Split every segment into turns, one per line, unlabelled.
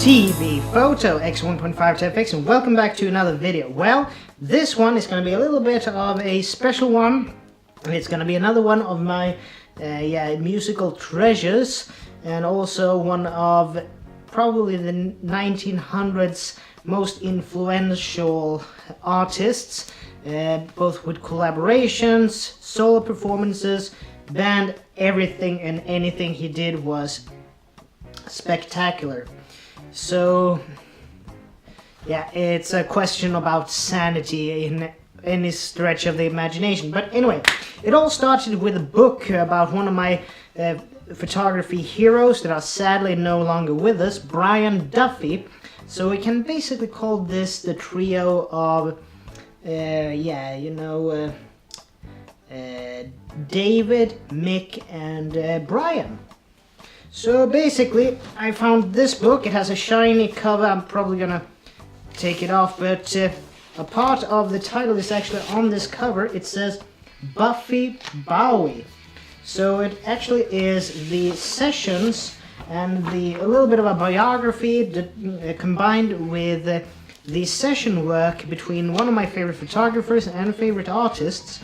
T.B.Photo X1.5 TFX, and welcome back to another video. Well, this one is going to be a little bit of a special one, and it's going to be another one of my musical treasures, and also one of probably the 1900s most influential artists, both with collaborations, solo performances, band, everything and anything he did was spectacular. So, yeah, it's a question about sanity in any stretch of the imagination. But anyway, it all started with a book about one of my photography heroes that are sadly no longer with us, Brian Duffy. So we can basically call this the trio of, David, Mick, and Brian. So basically, I found this book. It has a shiny cover. I'm probably gonna take it off, but a part of the title is actually on this cover. It says Buffy Bowie. So it actually is the sessions and a little bit of a biography that, combined with the session work between one of my favorite photographers and favorite artists,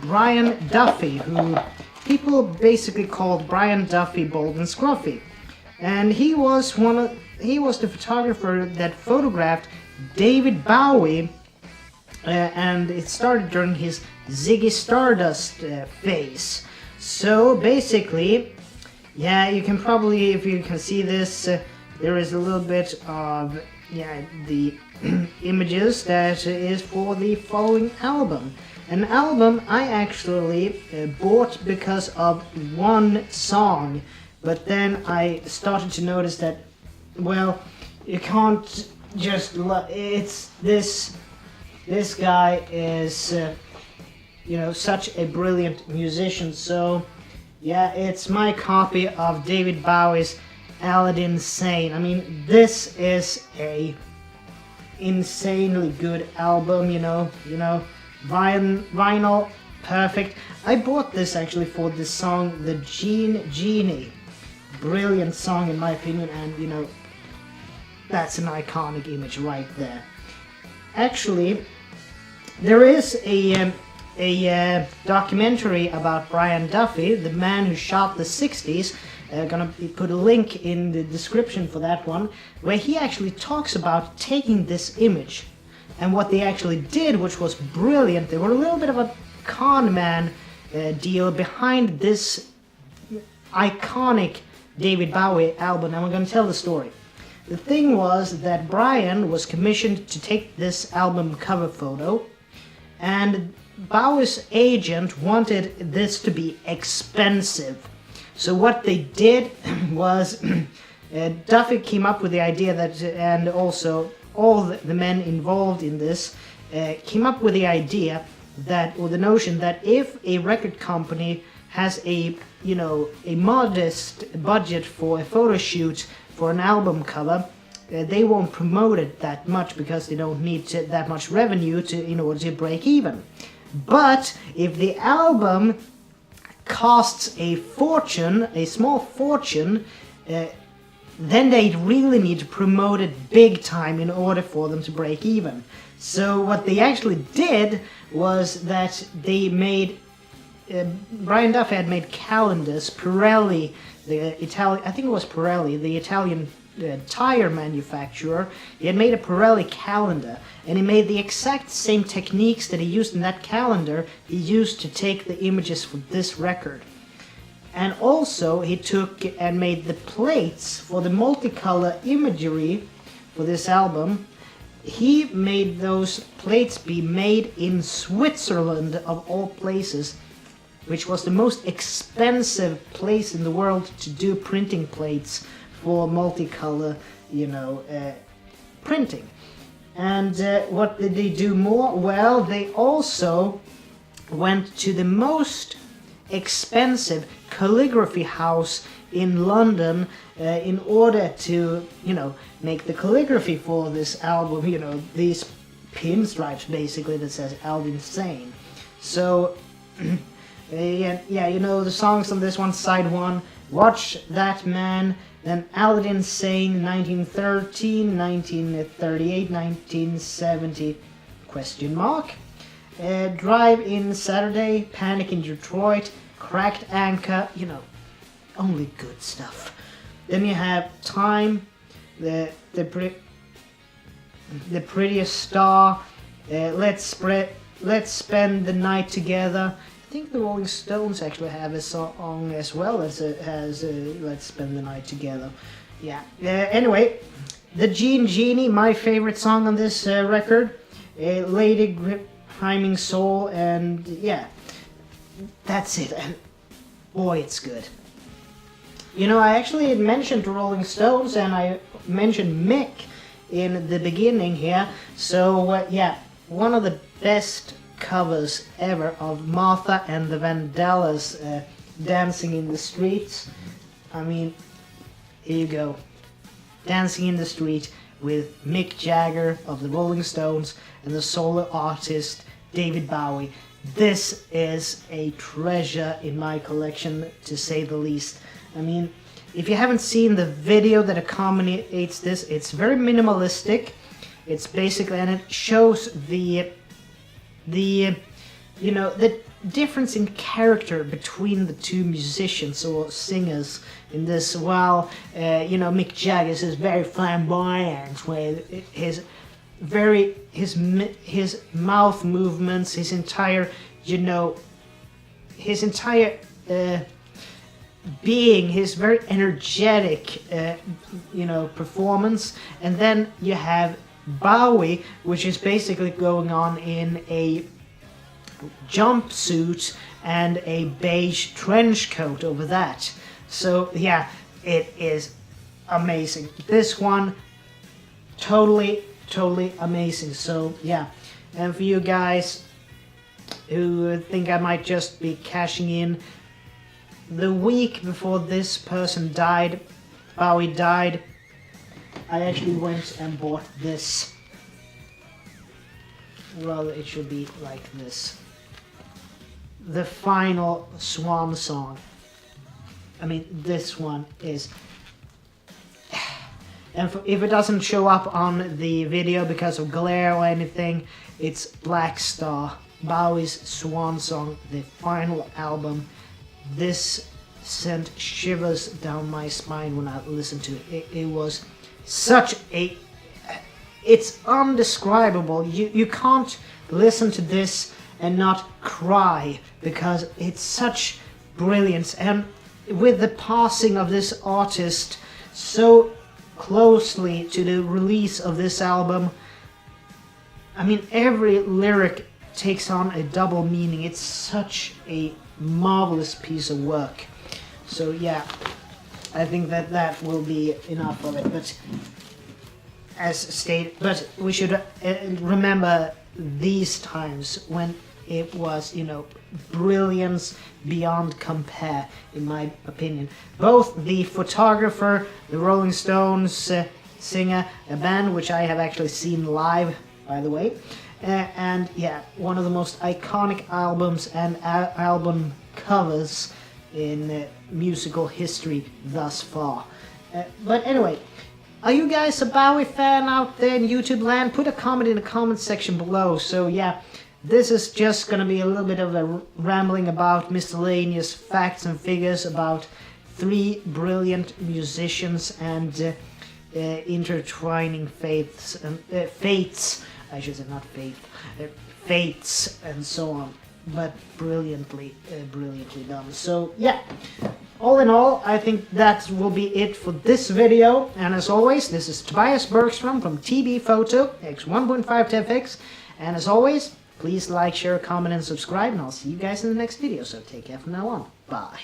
Brian Duffy, who people basically called Brian Duffy Bold and Scruffy. And he was the photographer that photographed David Bowie, and it started during his Ziggy Stardust phase. So basically, yeah, you can probably, if you can see this, there is a little bit of the images that is for the following album. An album I actually bought because of one song, but then I started to notice that, well, you can't just it's this guy is such a brilliant musician. So yeah, it's my copy of David Bowie's Aladdin Sane. I mean, this is a insanely good album, vinyl, perfect. I bought this actually for the song The Genie. Brilliant song in my opinion, and that's an iconic image right there. Actually, there is a documentary about Brian Duffy, the man who shot the Sixties. Gonna put a link in the description for that one, where he actually talks about taking this image. And what they actually did, which was brilliant, they were a little bit of a con man deal behind this iconic David Bowie album, and we're going to tell the story. The thing was that Brian was commissioned to take this album cover photo, and Bowie's agent wanted this to be expensive. So what they did was Duffy came up with the idea that, and also all the men involved in this came up with the idea that, or the notion that, if a record company has a modest budget for a photo shoot for an album cover, they won't promote it that much because they don't need that much revenue in order to break even. But if the album costs a fortune, a small fortune, then they really need to promote it big time in order for them to break even. So what they actually did was that they made, Brian Duffy had made calendars. Pirelli, the Italian tire manufacturer, he had made a Pirelli calendar, and he made the exact same techniques that he used in that calendar, he used to take the images for this record. And also, he took and made the plates for the multicolor imagery for this album. He made those plates be made in Switzerland, of all places, which was the most expensive place in the world to do printing plates for multicolor, printing. And what did they do more? Well, they also went to the most expensive calligraphy house in London in order to, make the calligraphy for this album, these pinstripes basically that says Aladdin Sane. So, the songs on this one, side one, Watch That Man, Then Aladdin Sane 1913, 1938, 1970, question mark. Drive-In Saturday, Panic in Detroit, Cracked Anchor, you know, only good stuff. Then you have Time, the Prettiest Star, Let's Spend the Night Together. I think the Rolling Stones actually have a song as well as Let's Spend the Night Together. Yeah. Anyway, the Genie, my favorite song on this record. Lady Grip, Timing Soul, and yeah, that's it. And boy, it's good. You know, I actually mentioned the Rolling Stones and I mentioned Mick in the beginning here. So yeah, one of the best covers ever of Martha and the Vandellas, Dancing in the Streets. I mean, here you go. Dancing in the Street with Mick Jagger of the Rolling Stones and the solo artist David Bowie. This is a treasure in my collection, to say the least. I mean, if you haven't seen the video that accommodates this, it's very minimalistic. It's basically, and it shows the you know, the difference in character between the two musicians or singers in this. While you know, Mick Jagger is very flamboyant with his mouth movements, his entire, you know, his entire being, his very energetic you know, performance. And then you have Bowie, which is basically going on in a jumpsuit and a beige trench coat over that. So yeah, it is amazing. This one, totally amazing. So yeah, and for you guys who think I might just be cashing in, the week before this person died, Bowie died, I actually went and bought this. Well, it should be like this. The Final Swan Song. I mean, this one is... And if it doesn't show up on the video because of glare or anything, it's Black Star, Bowie's Swan Song, the final album. This sent shivers down my spine when I listened to it. It was such a... It's undescribable. You can't listen to this and not cry, because it's such brilliance. And with the passing of this artist so closely to the release of this album, I mean, every lyric takes on a double meaning. It's such a marvelous piece of work. So yeah, I think that will be enough of it. But as stated, but we should remember these times when it was, you know, brilliance beyond compare, in my opinion. Both the photographer, the Rolling Stones singer, a band which I have actually seen live, by the way, and yeah, one of the most iconic albums and album covers in musical history thus far. But anyway, are you guys a Bowie fan out there in YouTube land? Put a comment in the comment section below. So yeah, this is just gonna be a little bit of a rambling about miscellaneous facts and figures about three brilliant musicians and intertwining fates and fates. I should say not faith, fates and so on. But brilliantly done. So yeah, all in all, I think that will be it for this video. And as always, this is Tobias Bergstrom from T.B.Photo X1.5 to FX. And as always, please like, share, comment, and subscribe. And I'll see you guys in the next video. So take care from now on. Bye.